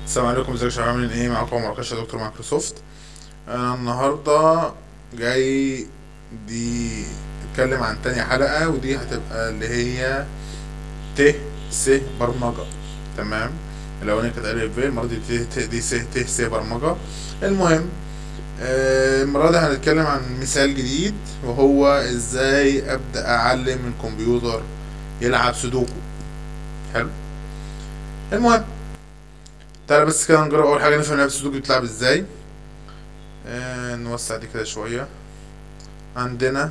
السلام عليكم، ازيكم يا شباب؟ عاملين ايه؟ معاكم عمر ركاشة دكتور مايكروسوفت. انا النهارده جاي دي اتكلم عن تاني حلقة، ودي هتبقى اللي هي ت س برمجة. تمام. الاولانية كانت الف ب، المرة دي دي ت س برمجة. المهم، المرة دي هنتكلم عن مثال جديد، وهو ازاي ابدأ اعلم الكمبيوتر يلعب سودوكو. حلو. المهم، تعالى بس كده نجرب اول حاجة، نفهم لعبة السودوكو بتلعب ازاي. نوسع دي كده شوية. عندنا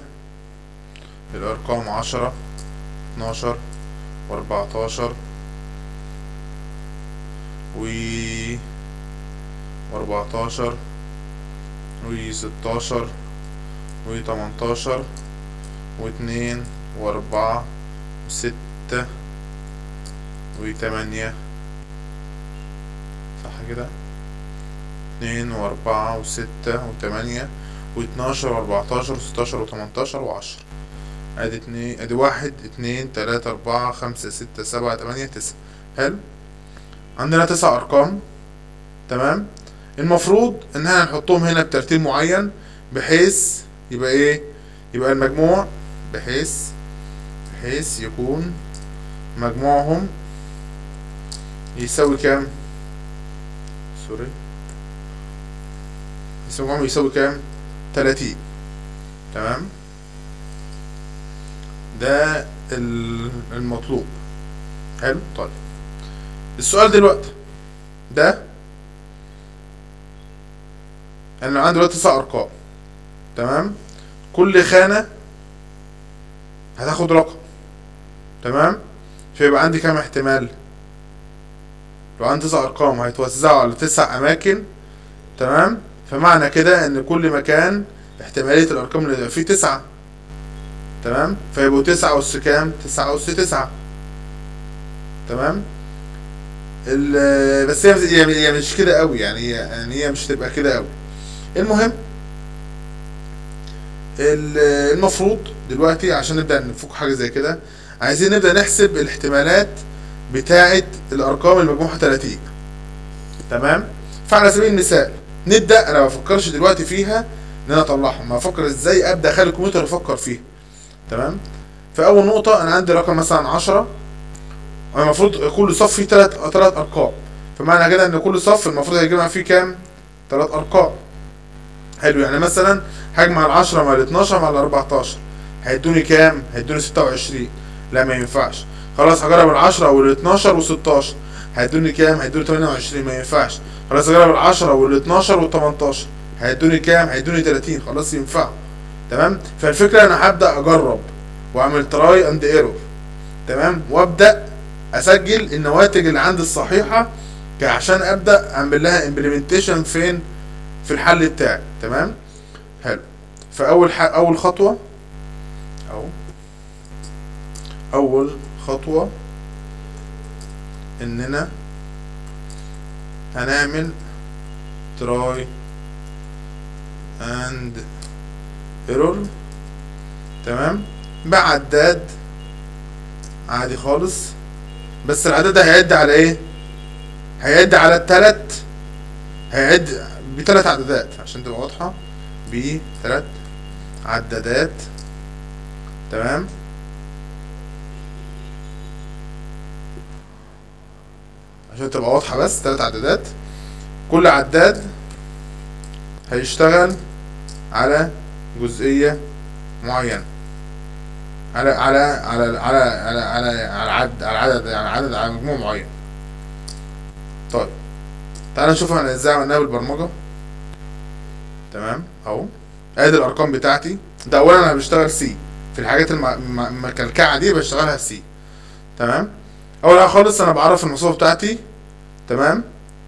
الأرقام 10 12 و14 و14 و16 و18 و2 و4 و6 و8. صح كده؟ 2 و4 و6 و8 و12 و14 و16 و18 و10. ادي 2، ادي 1 2 3 4 5 6 7 8 9. حلو. عندنا 9 ارقام. تمام. المفروض ان احنا نحطهم هنا بترتيب معين، بحيث يبقى ايه؟ يبقى المجموع بحيث يكون مجموعهم يساوي كام؟ سوري، مجموعهم يساوي كام؟ 30. تمام. ده المطلوب. حلو. طيب، السؤال دلوقتي ده، انا عندي دلوقتي 9 ارقام. تمام. كل خانة هتاخد رقم. تمام. فيبقى عندي كام احتمال؟ لو عندي 9 ارقام هيتوزعوا على 9 اماكن. تمام. فمعنى كده ان كل مكان احتمالية الارقام اللي فيه 9. تمام. فيبقوا 9 أس كام؟ 9 أس 9. تمام. بس هي مش كده قوي، يعني هي مش تبقى كده قوي. المهم، المفروض دلوقتي عشان نبدأ نفك حاجة زي كده، عايزين نبدأ نحسب الاحتمالات بتاعة الأرقام المجموعة 30. تمام. فعلى سبيل المثال نبدأ، أنا ما بفكرش دلوقتي فيها إن أنا أطلعهم، ما أفكر إزاي أبدأ أخلي الكمبيوتر يفكر فيها. تمام. فأول نقطة، أنا عندي رقم مثلا 10، المفروض كل صف فيه تلات ارقام. فمعنى كده ان كل صف المفروض هيجمع فيه كام؟ 3 ارقام. حلو. يعني مثلا هجمع ال10 مع ال12 مع ال14، هيدوني كام؟ هيدوني 26. لا، ما ينفعش. خلاص، هجرب ال10 وال12 و16، هيدوني كام؟ هيدوني 28. ما ينفعش. خلاص، هجرب ال10 وال12 وال18، هيدوني كام؟ هيدوني 30. خلاص، ينفع. تمام. فالفكرة انا هبدأ اجرب واعمل تراي اند ايرور. تمام. وابدأ اسجل النواتج اللي عندي الصحيحه، عشان ابدا اعمل لها امبلمنتيشن فين؟ في الحل بتاعي. تمام. حلو. اول خطوه، اننا هنعمل تراي اند ايرور. تمام. بعداد عادي خالص، بس العدد ده هيعد على ايه؟ هيعد على هيعد بثلاث عددات عشان تبقى واضحة، بثلاث عدادات. تمام. عشان تبقى واضحة، بس 3 عدادات. كل عداد هيشتغل على جزئية معينة، على مجموع معين. طيب، تعالى نشوف احنا ازاي عملناها بالبرمجة. تمام. اهو ادي الارقام بتاعتي. ده اولا انا بشتغل سي في الحاجات المكلكعة دي، بشتغلها سي. تمام. اول حاجة خالص انا بعرف المصفوفة بتاعتي. تمام.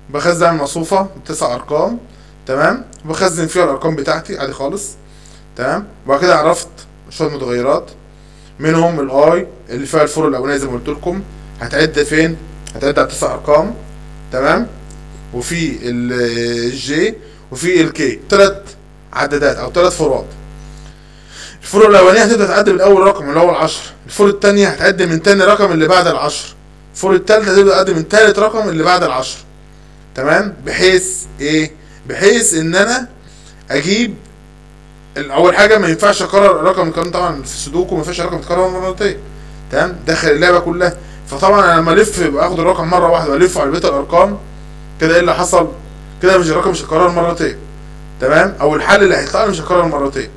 بخزن المصفوفة ب9 ارقام. تمام. بخزن فيها الارقام بتاعتي عادي خالص. تمام. وبعد كده عرفت شوية متغيرات، منهم الاي اللي فيها الفور الاولانيه زي ما قلت لكم، هتعد فين؟ هتعد على 9 ارقام. تمام. وفي الجي وفي الكي، 3 عدادات او 3 فورات. الفور الاولانيه هتبدا تعد من اول رقم اللي هو ال10، الفور الثانيه هتعد من تاني رقم اللي بعد ال10، الفور الثالثه هتبدا تعد من ثالث رقم اللي بعد ال10. تمام، بحيث ايه؟ بحيث ان انا اجيب اول حاجه ما ينفعش اكرر رقم القانون، طبعا في السودوكو ما ينفعش رقم يتكرر مرتين، تمام، داخل اللعبه كلها. فطبعا انا لما الف باخد الرقم مره واحده والفه على بقيه الارقام، كده ايه اللي حصل؟ كده مش الرقم مش هيتكرر مرتين، تمام، او الحل اللي هيطلع لي مش هيتكرر مرتين،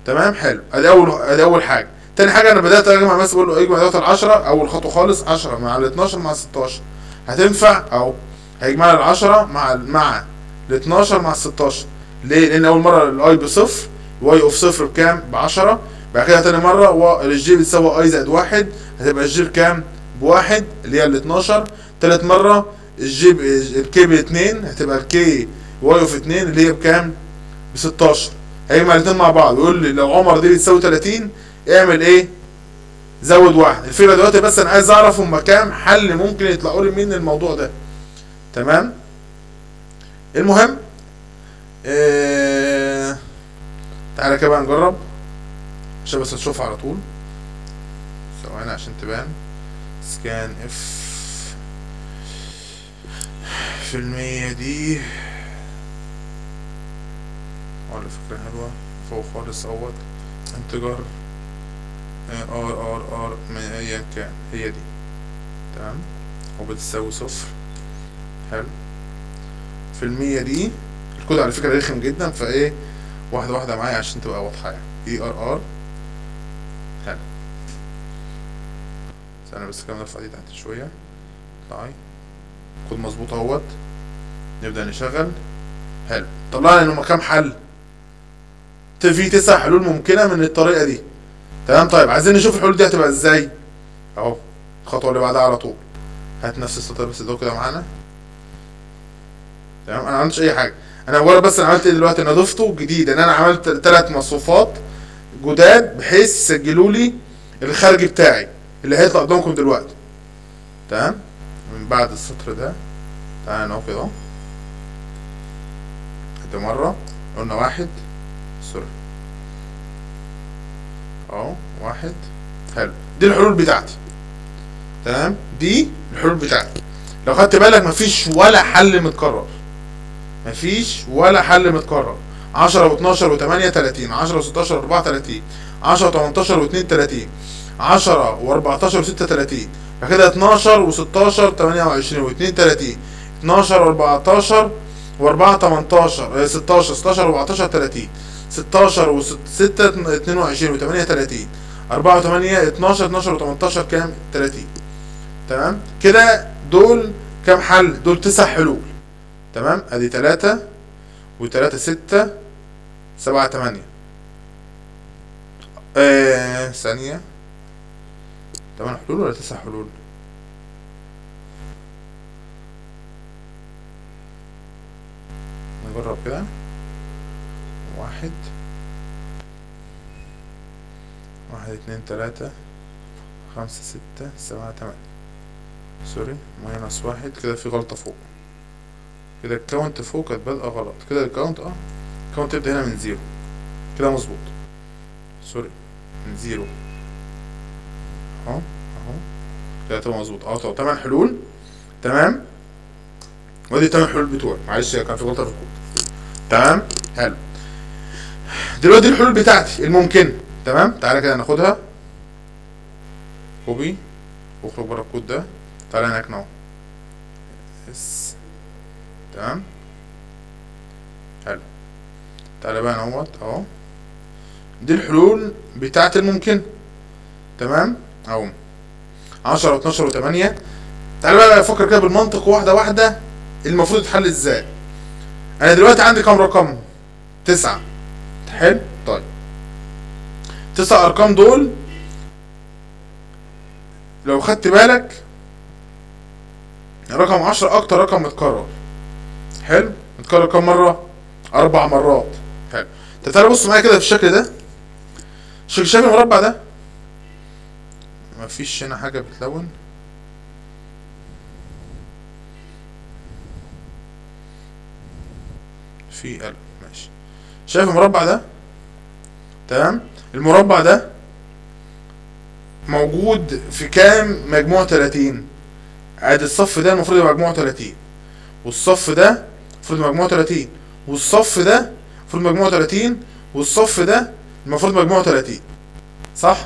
تمام. حلو، ادي اول حاجه. تاني حاجه انا بدات اجمع، مثلا بقول له اجمع دوت ال 10، اول خطوه خالص 10 مع ال 12 مع ال 16، هتنفع اهو، هيجمع ال 10 مع ال 12 مع ال 16. ليه؟ لان اول مره الاي بصفر، واي اوف صفر بكام؟ ب 10. بعد كده تاني مره الجي بتساوي اي زائد 1، هتبقى الجي بكام؟ بواحد اللي هي ال 12. تالت مره الكي ب 2، هتبقى الكي واي اوف 2 اللي هي بكام؟ ب 16. هيجمع الاثنين مع بعض ويقول لي لو عمر دي بتساوي 30 اعمل ايه؟ زود واحد. الفكره دلوقتي بس انا عايز اعرف هما كام حل ممكن يطلعوا لي من الموضوع ده، تمام. المهم تعالى كده بقى نجرب عشان بس تشوفها على طول. ثواني عشان تبان. سكان اف في المية دي ولا فكرة حلوة فوق خالص اهوت، انتجر ار ايا كان هي دي، تمام، وبتساوي صفر. حلو، في المية دي الكود على فكرة رخم جدا، فايه واحدة واحدة معايا عشان تبقى واضحة يعني. اي ار. حلو، استنى بس كده نرفع دي تحت شوية. طيب كود مظبوط اهوت، نبدأ نشغل. حلو، طلعنا ان هما كام حل؟ في 9 حلول ممكنة من الطريقة دي، تمام. طيب عايزين نشوف الحلول دي هتبقى ازاي. اهو الخطوة اللي بعدها على طول، هات نفس السطر بس ده كده معانا، تمام. انا ما عملتش اي حاجة، انا مجرد بس انا عملت ايه دلوقتي؟ انا ضفته جديد ان انا عملت 3 مصفوفات جداد بحيث يسجلوا لي الخارج بتاعي اللي هيطلع قدامكم دلوقتي، تمام. من بعد السطر ده تعالى اهو كده، ادي مرة قلنا واحد، سوري اهو واحد. حلو، دي الحلول بتاعتي، تمام، دي الحلول بتاعتي. لو خدت بالك مفيش ولا حل متكرر، مفيش ولا حل متكرر. 10 و12 و8 30، 10 و16 و4 30، 10 و18 و2 30، 10 و14 و6 30، بعد كده 12 و16 28 و2 30، 12 و14 و4 18 16 16 و14 30، 16 و6 22 و8 30، 4 و8 12 12 و18 كام؟ 30، تمام كده. دول كام حل؟ دول 9 حلول، تمام. ادي 3 و3 6 7 8 ثانية، 8 حلول ولا 9 حلول؟ نجرب كده. 1 1 2 3 5 6 7 8، سوري ماينس 1 كده، في غلطة فوق كده، الكاونت فوق كانت بادئة غلط كده. الكاونت الكاونت يبدأ هنا من 0 كده مظبوط، سوري من 0 اهو كده تبقى مظبوط. طب 8 حلول، تمام. ودي 8 حلول بتوعي، معلش كان في غلطة في الكود، تمام. حلو، دلوقتي الحلول بتاعتي الممكنة، تمام. تعالى كده ناخدها كوبي واخرج بره الكود ده، تعالى هناك اهو اس، تمام. حلو، تعالى بقى نوت اهو، دي الحلول بتاعت الممكن، تمام اهو 10 و12 و8. تعالى بقى افكر كده بالمنطق واحده واحده المفروض يتحل ازاي. انا دلوقتي عندي كام رقم؟ 9. حلو، طيب 9 ارقام دول لو خدت بالك رقم 10 اكتر رقم متكرر. حلو، متكرر كام مره؟ 4 مرات. حلو، تعالى بص معايا كده في الشكل ده، شايف المربع ده؟ مفيش هنا حاجه بتلون، في قلب، ماشي. شايف المربع ده؟ تمام. المربع ده موجود في كام مجموع؟ 30. ادي الصف ده المفروض يبقى مجموعه 30، والصف ده المفروض مجموعه 30، والصف ده المفروض مجموعه 30، والصف ده المفروض مجموعه 30. صح؟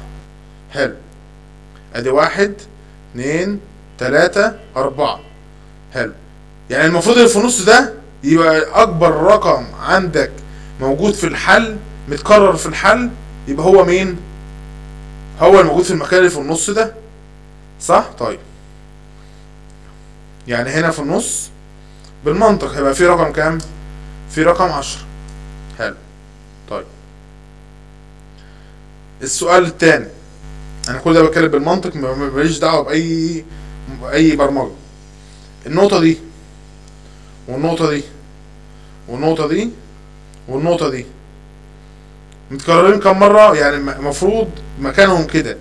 حلو. ادي 1 2 3 4. حلو. يعني المفروض اللي في النص ده يبقى اكبر رقم عندك موجود في الحل، متكرر في الحل، يبقى هو مين؟ هو الموجود في المكان اللي في النص ده. صح؟ طيب يعني هنا في النص بالمنطق هيبقى في رقم كام؟ في رقم 10. حلو. طيب السؤال الثاني، انا كل ده بتكلم بالمنطق، ماليش دعوه باي برمجه. النقطه دي والنقطه دي والنقطه دي والنقطه دي متكررين كم مره؟ يعني المفروض مكانهم كده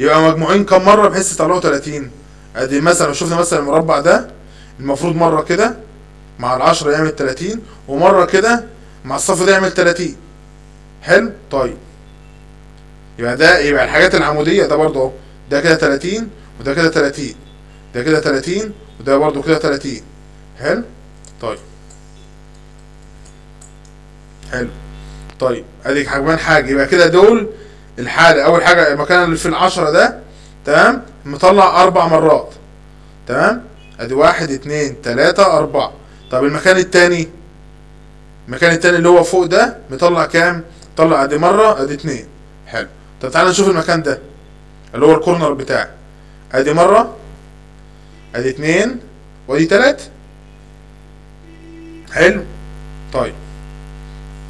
يبقى مجموعين كم مره بحيث يطلعوا 30. ادي مثلا لو شفنا مثلا المربع ده المفروض مره كده مع ال10 يعمل 30، ومره كده مع الصف ده يعمل 30. حلو. طيب يبقى الحاجات العموديه ده برضه اهو، ده كده 30 وده كده 30، ده كده 30 وده برضه كده 30. حلو. طيب حلو. طيب اديك كمان حاجه، يبقى كده دول الحاله. اول حاجه المكان اللي في ال10 ده تمام مطلع 4 مرات. تمام. ادي 1 2 3 4. طب المكان التاني، المكان التاني اللي هو فوق ده مطلع كام؟ طلع ادي مره ادي 2. حلو. طب تعالى نشوف المكان ده اللي هو الكورنر بتاعي. ادي مره ادي 2 وادي 3. حلو. طيب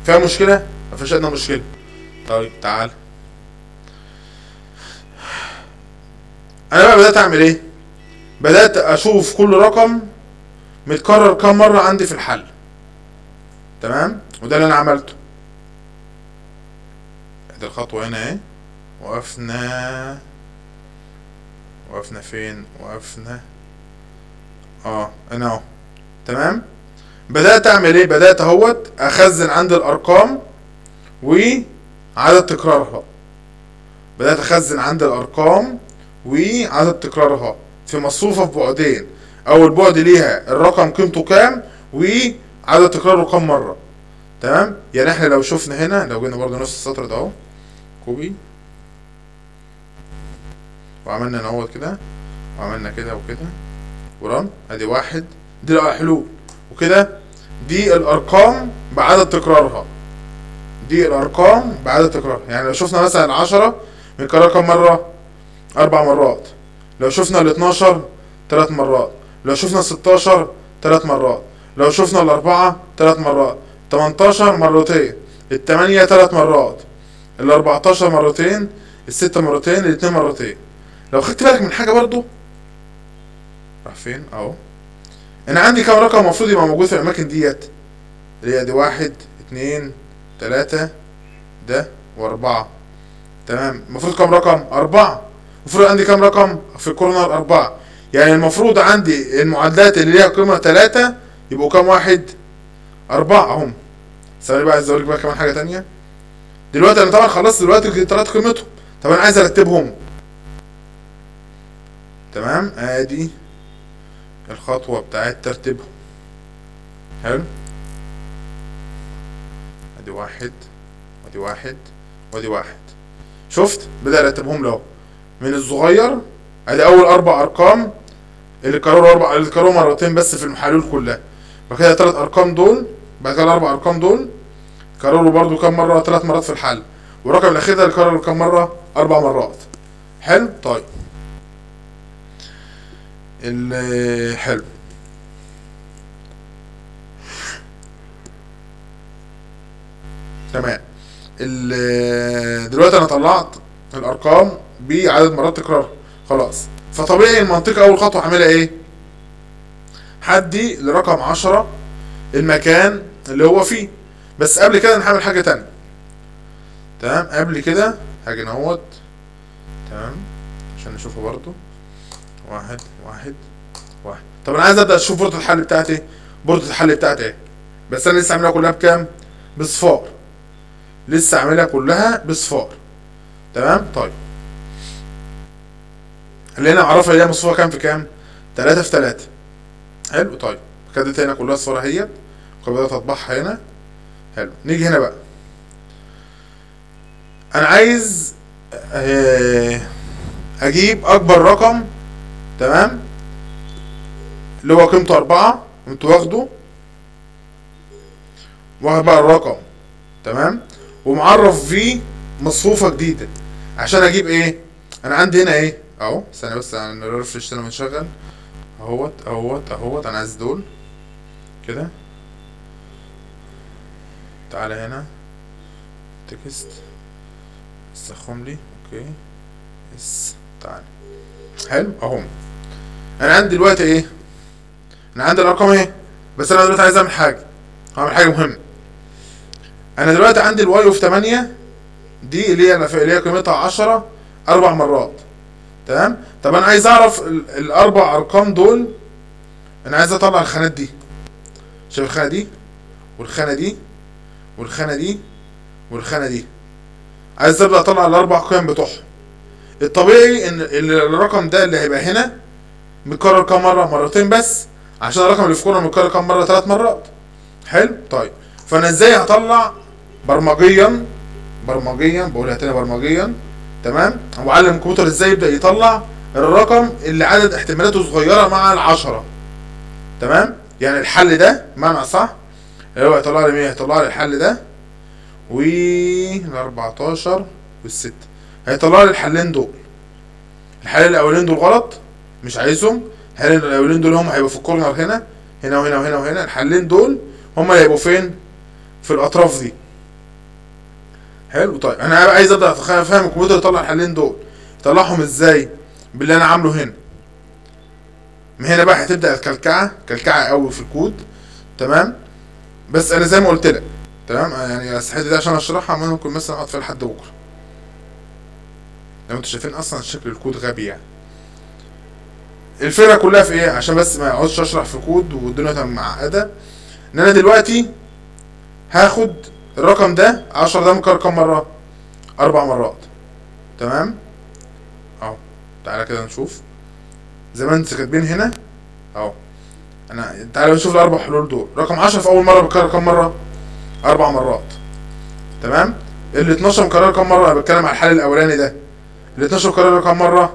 فيها مشكله؟ مفيش ادنى مشكله. طيب تعال انا بقى بدات اعمل ايه؟ بدات اشوف كل رقم متكرر كم مره عندي في الحل. تمام. وده اللي انا عملته. ادي الخطوه هنا اهي. وقفنا فين؟ وقفنا هنا اهو. تمام. بدات اعمل ايه؟ بدات اهوت اخزن عند الارقام وعدد تكرارها. بدات اخزن عند الارقام وعدد تكرارها في مصفوفه في بعدين. اول بعد ليها الرقم قيمته كام وعدد تكراره كام مره. تمام. يعني احنا لو شفنا هنا، لو جينا برضه نفس السطر ده اهو، كوبي وعملنا اهوت كده وعملنا كده وكده وران. ادي 1 دي الحلول، وكده دي الارقام بعدد تكرارها. دي الارقام بعدد تكرارها. يعني لو شفنا مثلا 10 متكرره كم مره؟ 4 مرات. لو شفنا ال12 3 مرات. لو شفنا ال16 3 مرات. لو شفنا ال4 3 مرات. 18 مرتين. ال8 3 مرات. ال14 مرتين. ال6 مرتين. ال2 مرتين. لو خدت بالك من حاجه برضو، راح فين اهو، انا عندي كام رقم المفروض يبقى موجود في الاماكن ديت؟ اللي هي دي 1 2 3 ده و4. تمام. المفروض كام رقم؟ 4. المفروض عندي كام رقم في الكورنر؟ 4. يعني المفروض عندي المعادلات اللي ليها قيمه 3 يبقوا كام واحد؟ 4 اهم. ثواني بقى، عايز اوريك بقى كمان حاجه تانيه. دلوقتي انا طبعا خلصت دلوقتي الثلاث قيمتهم. طب انا عايز ارتبهم. تمام. ادي الخطوه بتاعت ترتيبهم. حلو. ادي 1 وادي 1 وادي 1. شفت؟ بدأ ارتبهم له من الصغير. ادي اول 4 ارقام اللي كرروا مرتين بس في الحلول كلها. بعد كده 3 ارقام دول، بعد كده 4 ارقام دول كرروا برضو كم مره؟ 3 مرات في الحل. والرقم الاخير ده اللي كرر كم مره؟ 4 مرات. حلو. طيب حلو. تمام. دلوقتي انا طلعت الارقام بعدد مرات تكرارها خلاص. فطبيعي المنطقه اول خطوه هعملها ايه؟ هدي لرقم 10 المكان اللي هو فيه. بس قبل كده انا هعمل حاجه تانية. تمام. قبل كده هاجي اهوت. تمام. عشان نشوفه برضو. 1 1 1. طب انا عايز ابدا اشوف بوردة الحل بتاعتي. بوردة الحل بتاعتي ايه؟ بس انا لسه عاملها كلها بكام؟ بصفار. لسه عاملها كلها بصفار. تمام. طيب اللي انا اعرفها اللي هي مصفوفه كام في كام؟ 3 في 3. حلو. طيب خدت هنا كلها الصورة اهيت، وبدأت اطبعها هنا. حلو، نيجي هنا بقى. انا عايز اجيب اكبر رقم، تمام، اللي هو قيمته 4. قمت واخد بقى الرقم، تمام، ومعرف فيه مصفوفة جديدة عشان اجيب ايه. انا عندي هنا ايه اهو، ثانية بس انا ريفرش هنا بنشغل اهوت. انا عايز دول كده. تعالى هنا تكست، استخدم لي اوكي تعالى. حلو اهو. انا عندي دلوقتي ايه، انا عندي الارقام اهي، بس انا دلوقتي عايز اعمل حاجه مهمه. انا دلوقتي عندي الواي اوف 8 دي اللي هي قيمتها 10 4 مرات، تمام. طب انا عايز اعرف الاربع ارقام دول. انا عايز اطلع الخانات دي، شايف الخانه دي والخانه دي والخانه دي والخانه دي. عايز ابدا اطلع الاربع قيم بتوعهم. الطبيعي ان الرقم ده اللي هيبقى هنا متكرر كام مره؟ مرتين بس، عشان الرقم اللي في كورة متكرر كام مره؟ 3 مرات. حلو. طيب فانا ازاي هطلع برمجيا بقولها تاني برمجيا، تمام، وعلم الكمبيوتر ازاي يبدا يطلع الرقم اللي عدد احتمالاته صغيره مع ال10، تمام. يعني الحل ده معنى صح اللي هو هيطلع لي ايه؟ هيطلع لي الحل ده وال14 وال6، هيطلع لي الحلين دول. الحلين الاولين دول غلط، مش عايزهم. الحلين الاولين دول هم هيبقوا في الكورنر هنا وهنا. الحلين دول هم اللي هيبقوا فين؟ في الاطراف دي. حلو. طيب انا عايز ابدا افهم الكمبيوتر يطلع الحلين دول. يطلعهم ازاي؟ باللي انا عامله هنا. من هنا بقى هتبدا الكلكعه قوي في الكود، تمام. بس انا زي ما قلت لك، تمام، يعني الحته دي عشان اشرحها ممكن مثلا اقعد فيها لحد بكره. لو انتوا شايفين اصلا شكل الكود غبي يعني. الفكره كلها في ايه؟ عشان بس ما اقعدش اشرح في كود والدنيا تبقى معقده. ان انا دلوقتي هاخد الرقم ده 10 ده مكرر كام مره؟ 4 مرات، تمام. اهو تعالى كده نشوف زي ما انتوا كاتبين هنا اهو. تعالى نشوف الاربع حلول دول. رقم 10 في اول مره بيتكرر كام مره؟ 4 مرات، تمام. ال 12 مكرر كام مره؟ انا بتكلم على الحل الاولاني ده. ال 12 مكرر كام مره؟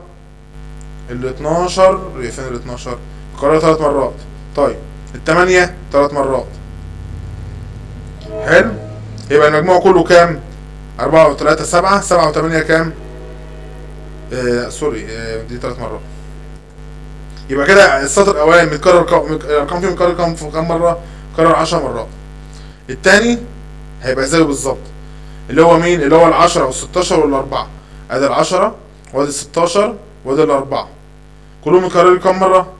ال 12 فين؟ ال 12 مكرر 3 مرات. طيب الثمانية 3 مرات. حلو. يبقى المجموع كله كام؟ 4 و3 7. 7 و8 كام؟ سوري، دي 3 مرات. يبقى كده السطر الاولاني متكرر الارقام فيه متكرر كام مره؟ متكرر 10 مرات. الثاني هيبقى زيه بالظبط، اللي هو مين؟ اللي هو ال10 وال16 وال4. ادي ال10 وادي ال16 وادي ال4، كلهم متكررين كام مره؟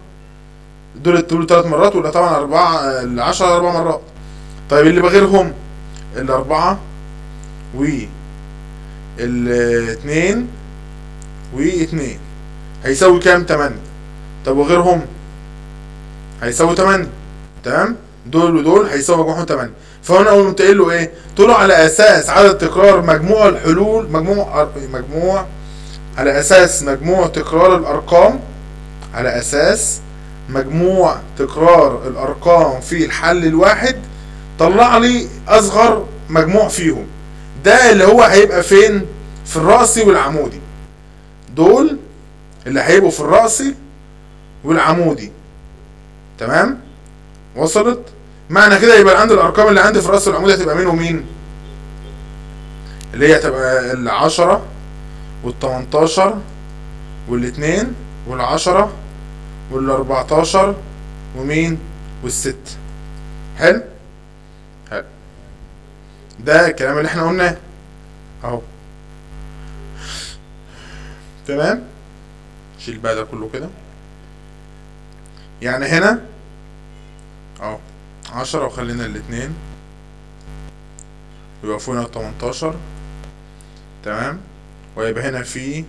دول 3 مرات، ولا طبعا 4 ال10 4 مرات. طيب اللي بغيرهم ال4 وال2 و2 هيساوي كام؟ 8. طب وغيرهم هيساوي 8، تمام. دول ودول هيساوي مجموعهم 8. فهنا اول ما تقول له ايه؟ تقول له على اساس عدد تكرار مجموع الحلول، مجموع على اساس مجموع تكرار الارقام، على اساس مجموع تكرار الارقام في الحل الواحد طلع لي اصغر مجموع فيهم. ده اللي هو هيبقى فين؟ في الرأسي والعمودي. دول اللي هيبقوا في الرأسي والعمودي، تمام. وصلت؟ معنى كده يبقى عندي الارقام اللي عندي في الرأس والعمودي هتبقى مين ومين؟ اللي هي هتبقى ال10 وال18 وال2 وال10 وال14 ومين؟ وال6. حلو؟ حلو. ده الكلام اللي احنا قلناه اهو، تمام. شيل بقى ده كله كده. يعني هنا اهو 10 وخلينا ال2 ويبقى فوقنا 18، تمام. ويبقى هنا في،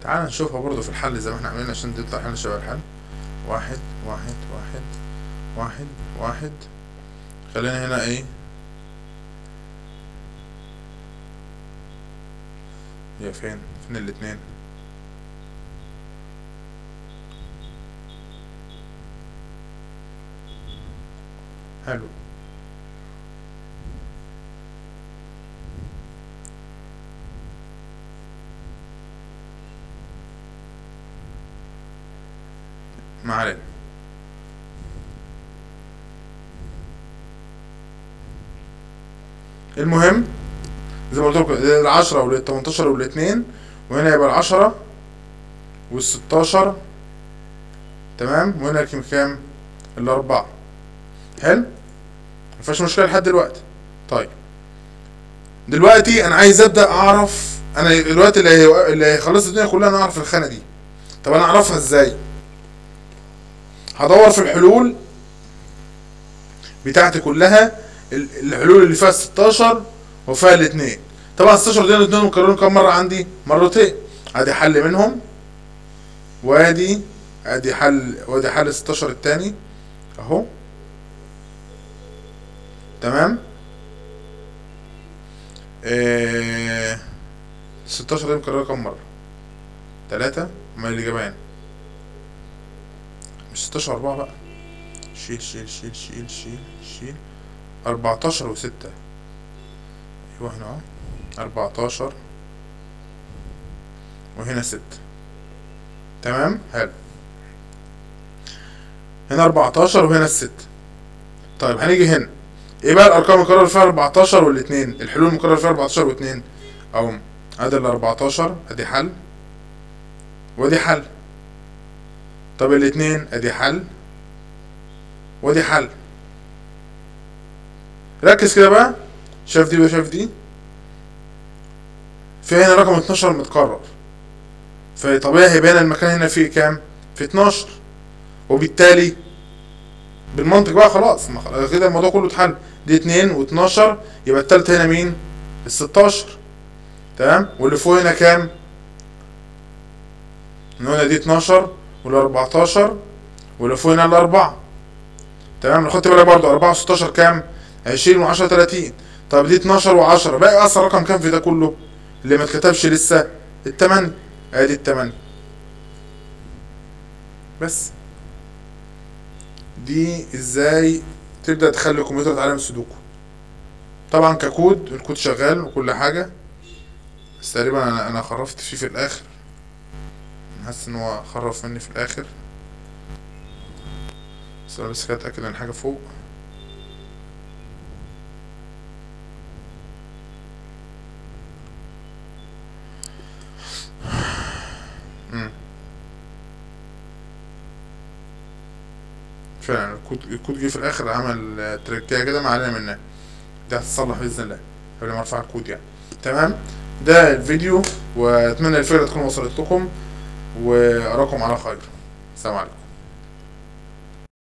تعال نشوفها برضو في الحل زي ما احنا عاملين عشان تطلع حل شبه الحل. 1 1 1 1 1. خلينا هنا ايه؟ هي فين ال2؟ حلو. ما علينا. المهم زي ما قلت لكم ال10 وال18 وال2، وهنا يبقى ال10 وال16 تمام، وهنا كام؟ ال4. حلو، مفيهاش مشكله لحد دلوقتي. طيب دلوقتي انا عايز ابدا اعرف، انا دلوقتي اللي هيخلص الدنيا كلها انا اعرف الخانه دي. طب انا اعرفها ازاي؟ هدور في الحلول بتاعتي كلها، الحلول اللي فيها 16 وفيها الاثنين. طبعا 16 دول الاثنين مكررين كام مره عندي؟ مرتين. ادي حل منهم، وادي حل، وادي حل 16 الثاني اهو. تمام. 16 دي مكررة كام مرة؟ 3. امال الاجابة هنا مش 16 4 بقى. شيل شيل شيل شيل شيل شيل 14 و6. ايوه هنا اهو 14 وهنا 6. تمام. حلو، هنا 14 وهنا 6. طيب هنيجي هنا، ايه بقى الارقام المكررة فيها 14 والاثنين؟ الحلول المكررة فيها 14 و2 اهو. ادي ال 14 ادي حل وادي حل. طب الاثنين ادي حل وادي حل. ركز كده بقى، شايف دي وشايف دي، في هنا رقم 12 متكرر، فطبيعي هيبان المكان هنا فيه كام؟ في 12. وبالتالي بالمنطق بقى خلاص كده الموضوع كله اتحل. دي 2 و12، يبقى التالتة هنا مين؟ ال16. تمام. واللي فوق هنا كام؟ هنا دي 12 وال14، واللي فوق هنا ال4. تمام. لو خدت بالك برضه 4 و16 كام؟ 20 و10 30. طب دي 12 و10، باقي اصلا رقم كام في ده كله اللي ما اتكتبش لسه؟ ال8. ادي ال8. بس دي ازاي تبدا تخلي الكمبيوتر يتعلم السودوكو. طبعا ككود الكود شغال وكل حاجه، بس تقريبا انا خرفت فيه في الاخر، حاسس ان هو خرف مني في الاخر، بس انا كده اتاكد ان حاجه فوق. فعلا الكود جه في الاخر عمل تركية كده ما علينا منها، دي هتتصلح باذن الله قبل ما ارفع الكود يعني. تمام. ده الفيديو، واتمنى الفكره تكون وصلت لكم، واراكم على خير. السلام عليكم.